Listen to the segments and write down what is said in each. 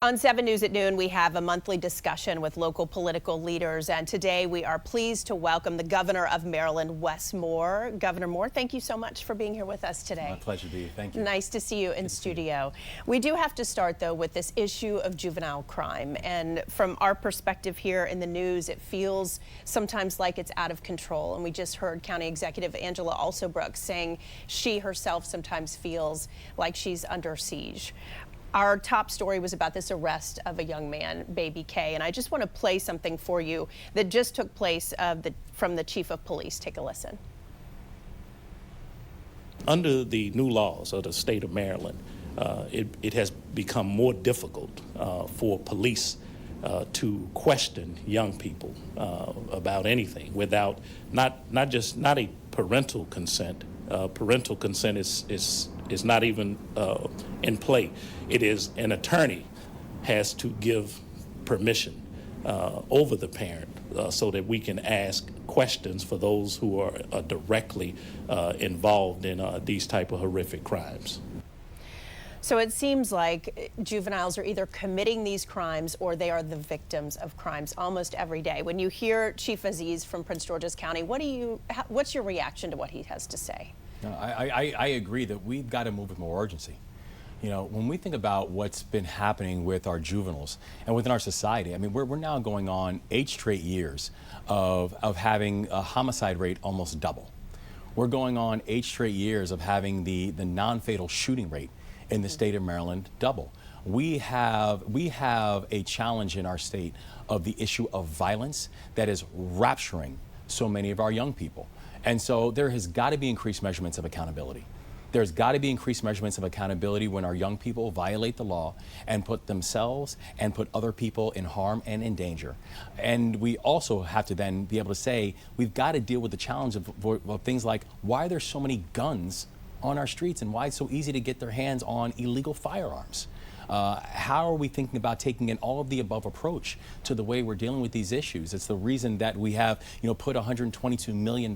On 7 News at noon, we have a monthly discussion with local political leaders, and today we are pleased to welcome the Governor of Maryland, Wes Moore. Governor Moore, thank you so much for being here with us today. My pleasure to be. Thank you. Nice to see you in studio. We do have to start, though, with this issue of juvenile crime, and from our perspective here in the news, it feels sometimes like it's out of control, and we just heard County Executive Angela Alsobrooks saying she herself sometimes feels like she's under siege. Our top story was about this arrest of a young man, Baby K, and I just want to play something for you that just took place from the Chief of Police. Take a listen. Under the new laws of the state of Maryland, it has become more difficult for police to question young people about anything without not a parental consent. Parental consent is not even in play. It is an attorney has to give permission over the parent so that we can ask questions for those who are directly involved in these type of horrific crimes. So it seems like juveniles are either committing these crimes or they are the victims of crimes almost every day. When you hear Chief Aziz from Prince George's County, what's your reaction to what he has to say? No, I agree that we've got to move with more urgency. You know, when we think about what's been happening with our juveniles and within our society, I mean, we're now going on 8 straight years of having a homicide rate almost double. We're going on 8 straight years of having the non-fatal shooting rate in the state of Maryland double. We have a challenge in our state of the issue of violence that is rapturing so many of our young people. And so there has got to be increased measurements of accountability. There's got to be increased measurements of accountability when our young people violate the law and put themselves and put other people in harm and in danger. And we also have to then be able to say, we've got to deal with the challenge of things like why there's so many guns on our streets and why it's so easy to get their hands on illegal firearms. How are we thinking about taking an all of the above approach to the way we're dealing with these issues? It's the reason that we have, put $122 million,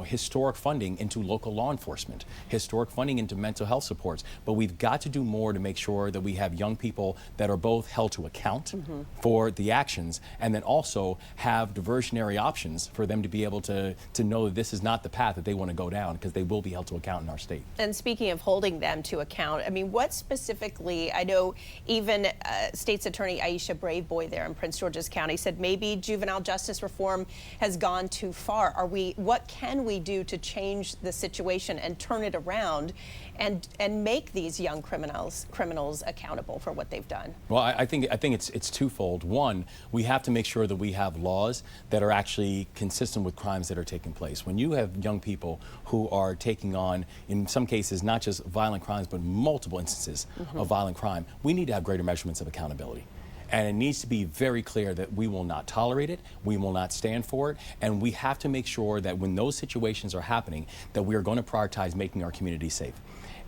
historic funding into local law enforcement, historic funding into mental health supports. But we've got to do more to make sure that we have young people that are both held to account for the actions and then also have diversionary options for them to be able to know that this is not the path that they want to go down because they will be held to account in our state. And speaking of holding them to account, I mean, what specifically, I know even State's Attorney Aisha Braveboy there in Prince George's County said maybe juvenile justice reform has gone too far. What can we do to change the situation and turn it around and make these young criminals accountable for what they've done? Well, I think it's twofold. One, we have to make sure that we have laws that are actually consistent with crimes that are taking place. When you have young people who are taking on, in some cases, not just violent crimes, but multiple instances of violent crime, we need to have greater measurements of accountability. And it needs to be very clear that we will not tolerate it, we will not stand for it, and we have to make sure that when those situations are happening, that we are going to prioritize making our community safe.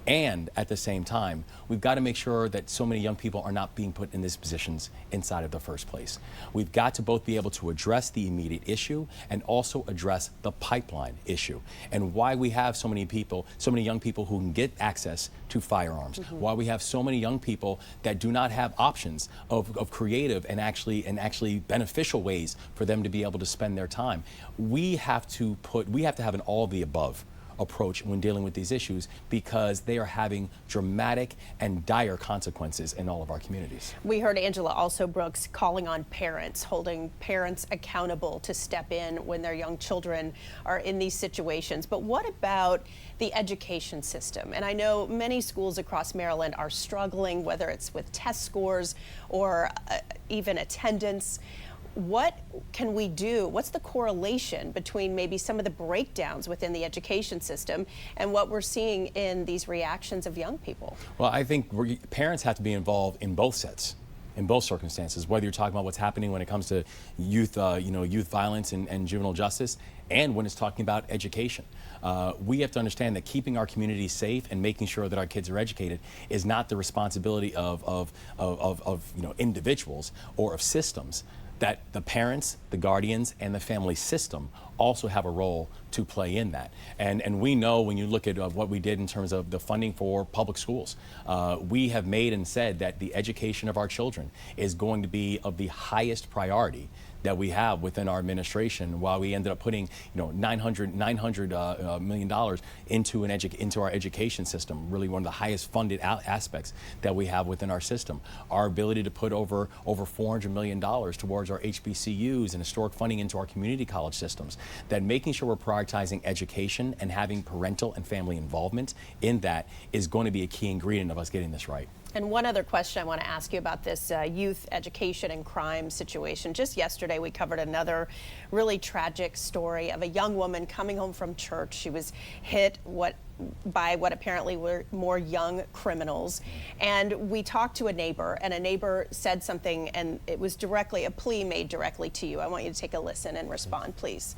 And at the same time, we've got to make sure that so many young people are not being put in these positions inside of the first place. We've got to both be able to address the immediate issue and also address the pipeline issue and why we have so many young people who can get access to firearms, why we have so many young people that do not have options of creative and actually beneficial ways for them to be able to spend their time. We have to have an all of the above approach when dealing with these issues because they are having dramatic and dire consequences in all of our communities. We heard Angela Alsobrooks calling on parents, holding parents accountable to step in when their young children are in these situations. But what about the education system? And I know many schools across Maryland are struggling, whether it's with test scores or even attendance. What can we do? What's the correlation between maybe some of the breakdowns within the education system and what we're seeing in these reactions of young people? Well, I think parents have to be involved in both sets, in both circumstances, whether you're talking about what's happening when it comes to youth, youth violence and juvenile justice, and when it's talking about education. We have to understand that keeping our community safe and making sure that our kids are educated is not the responsibility of individuals or of systems. that the parents, the guardians, and the family system also have a role to play in that. And we know when you look at what we did in terms of the funding for public schools, we have made and said that the education of our children is going to be of the highest priority that we have within our administration, while we ended up putting $900 million into our education system, really one of the highest funded aspects that we have within our system. Our ability to put over $400 million towards our HBCUs and historic funding into our community college systems, that making sure we're prioritizing education and having parental and family involvement in that is going to be a key ingredient of us getting this right. And one other question I want to ask you about this youth education and crime situation. Just yesterday, we covered another really tragic story of a young woman coming home from church. She was hit by what apparently were more young criminals. And we talked to a neighbor, and a neighbor said something, and it was directly a plea made directly to you. I want you to take a listen and respond, please.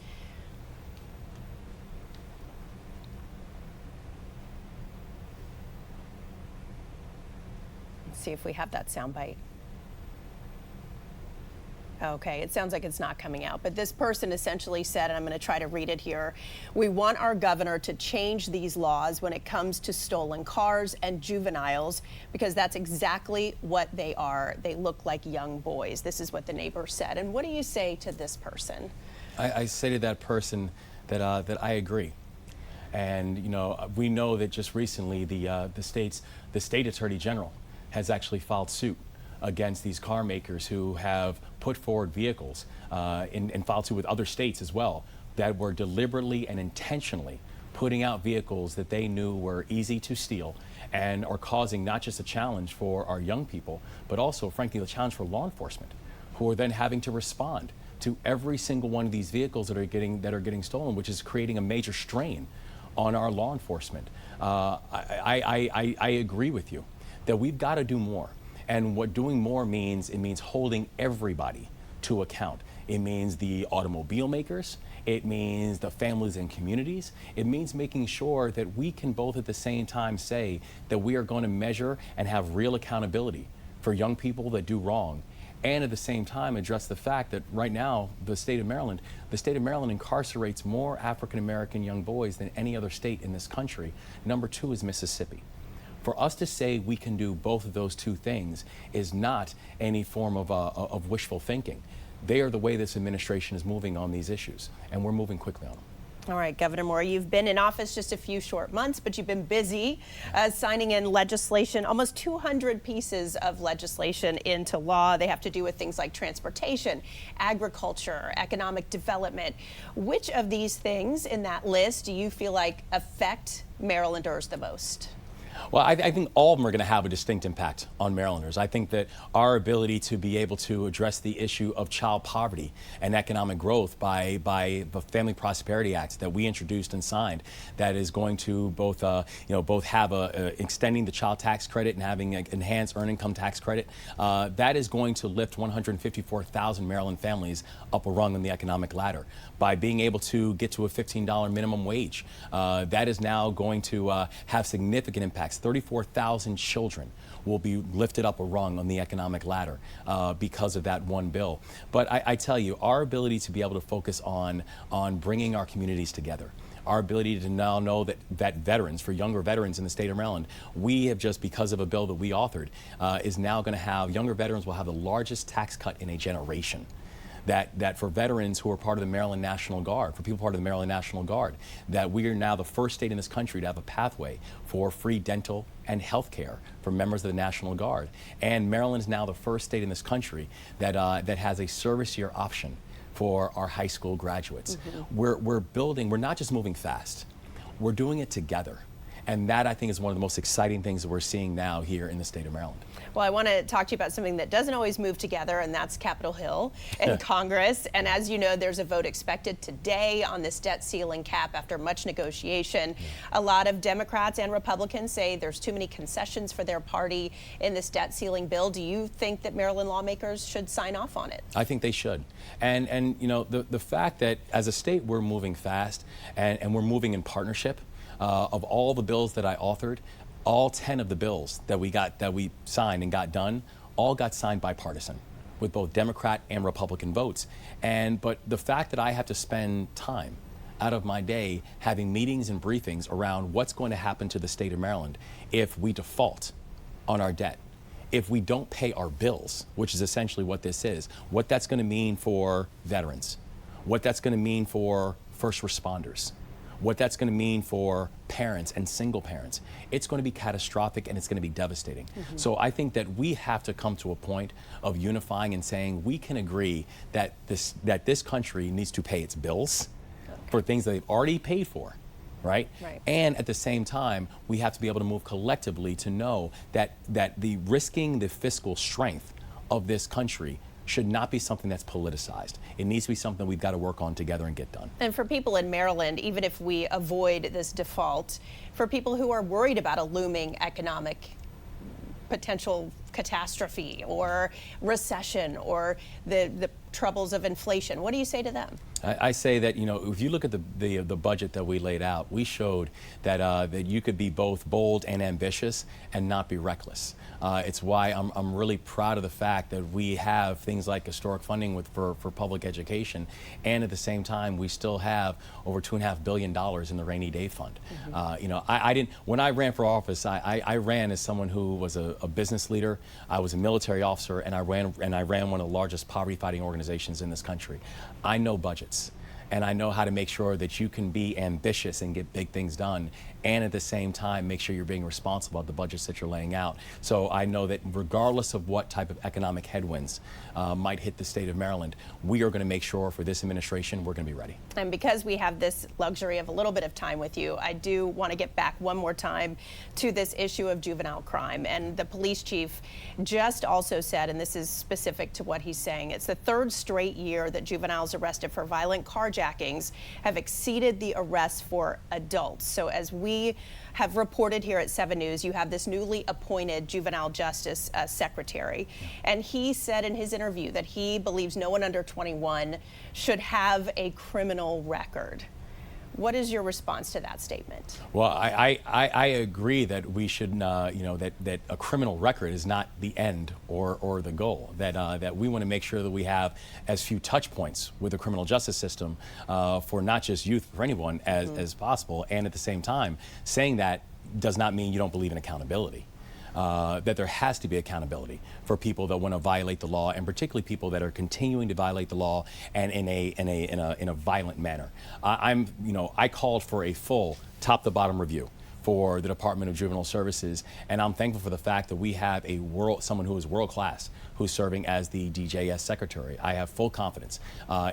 See if we have that soundbite. Okay, it sounds like it's not coming out, but this person essentially said, and I'm going to try to read it here, we want our governor to change these laws when it comes to stolen cars and juveniles, because that's exactly what they are. They look like young boys. This is what the neighbor said. And what do you say to this person? I say to that person that I agree. And we know that just recently the state attorney general has actually filed suit against these car makers who have put forward vehicles and filed suit with other states as well that were deliberately and intentionally putting out vehicles that they knew were easy to steal and are causing not just a challenge for our young people, but also, frankly, a challenge for law enforcement, who are then having to respond to every single one of these vehicles that are getting stolen, which is creating a major strain on our law enforcement. I agree with you that we've got to do more. And what doing more means, it means holding everybody to account. It means the automobile makers, it means the families and communities, it means making sure that we can both at the same time say that we are going to measure and have real accountability for young people that do wrong, and at the same time address the fact that right now the state of Maryland incarcerates more African American young boys than any other state in this country. Number 2 is Mississippi. For us to say we can do both of those two things is not any form of wishful thinking. They are the way this administration is moving on these issues, and we're moving quickly on them. All right, Governor Moore, you've been in office just a few short months, but you've been busy signing in legislation, almost 200 pieces of legislation into law. They have to do with things like transportation, agriculture, economic development. Which of these things in that list do you feel like affect Marylanders the most? Well, I think all of them are going to have a distinct impact on Marylanders. I think that our ability to be able to address the issue of child poverty and economic growth by the Family Prosperity Act that we introduced and signed, that is going to both have extending the child tax credit and having an enhanced earned income tax credit, that is going to lift 154,000 Maryland families up a rung on the economic ladder. By being able to get to a $15 minimum wage, that is now going to have significant impacts. 34,000 children will be lifted up a rung on the economic ladder because of that one bill. But I tell you, our ability to be able to focus on bringing our communities together, our ability to now know that veterans, for younger veterans in the state of Maryland, we have just, because of a bill that we authored, is now going to have, younger veterans will have the largest tax cut in a generation. That for veterans who are part of the Maryland National Guard, for people part of the Maryland National Guard, that we are now the first state in this country to have a pathway for free dental and health care for members of the National Guard. And Maryland is now the first state in this country that has a service year option for our high school graduates. Mm-hmm. We're building, we're not just moving fast, we're doing it together. And that, I think, is one of the most exciting things that we're seeing now here in the state of Maryland. Well, I want to talk to you about something that doesn't always move together, and that's Capitol Hill and Congress. And as you know, there's a vote expected today on this debt ceiling cap after much negotiation. A lot of Democrats and Republicans say there's too many concessions for their party in this debt ceiling bill. Do you think that Maryland lawmakers should sign off on it? I think they should. And you know, the fact that as a state we're moving fast and we're moving in partnership. Of all the bills that I authored, all 10 of the bills that we signed and got done, all got signed bipartisan. with both Democrat and Republican votes. But the fact that I have to spend time out of my day having meetings and briefings around what's going to happen to the state of Maryland if we default on our debt, if we don't pay our bills, which is essentially what this is, what that's going to mean for veterans, what that's going to mean for first responders, what that's going to mean for parents and single parents. It's going to be catastrophic and it's going to be devastating. So I think that we have to come to a point of unifying and saying we can agree that this country needs to pay its bills for things that they've already paid for, right? And at the same time, we have to be able to move collectively to know that the risking the fiscal strength of this country should not be something that's politicized. It needs to be something we've got to work on together and get done. And for people in Maryland, even if we avoid this default, for people who are worried about a looming economic potential catastrophe or recession or the troubles of inflation, what do you say to them? I say that, you know, if you look at the budget that we laid out, we showed that that you could be both bold and ambitious and not be reckless. It's why I'm really proud of the fact that we have things like historic funding for public education, and at the same time we still have over $2.5 billion in the rainy day fund. You know, I didn't, when I ran for office, I ran as someone who was a business leader. I was a military officer, and I ran one of the largest poverty fighting organizations in this country. I know budgets, and I know how to make sure that you can be ambitious and get big things done, and at the same time make sure you're being responsible of the budgets that you're laying out. So I know that regardless of what type of economic headwinds might hit the state of Maryland, we are going to make sure for this administration we're going to be ready. And because we have this luxury of a little bit of time with you, I do want to get back one more time to this issue of juvenile crime. And the police chief just also said, and this is specific to what he's saying, it's the third straight year that juveniles arrested for violent carjackings have exceeded the arrests for adults. So as we have reported here at 7 News, you have this newly appointed juvenile justice secretary. And he said in his interview that he believes no one under 21 should have a criminal record. What is your response to that statement? Well, I agree that we should, you know, that a criminal record is not the end or the goal. That we want to make sure that we have as few touch points with the criminal justice system for not just youth, for anyone as possible. And at the same time, saying that does not mean you don't believe in accountability. That there has to be accountability for people that want to violate the law, and particularly people that are continuing to violate the law and in a violent manner. I called for a full top-to-bottom review for the Department of Juvenile Services, and I'm thankful for the fact that we have someone who is world-class who's serving as the DJS secretary. I have full confidence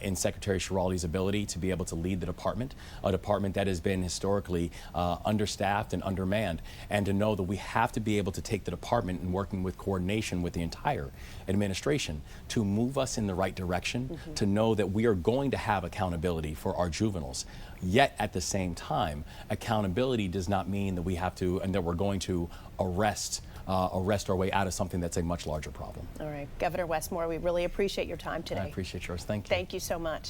in Secretary Schiraldi's ability to be able to lead the department, a department that has been historically understaffed and undermanned, and to know that we have to be able to take the department and working with coordination with the entire administration to move us in the right direction, to know that we are going to have accountability for our juveniles. Yet at the same time, accountability does not mean that we have to, and that we're going to arrest our way out of something that's a much larger problem. All right, Governor Wes Moore, we really appreciate your time today. I appreciate yours. Thank you. Thank you so much.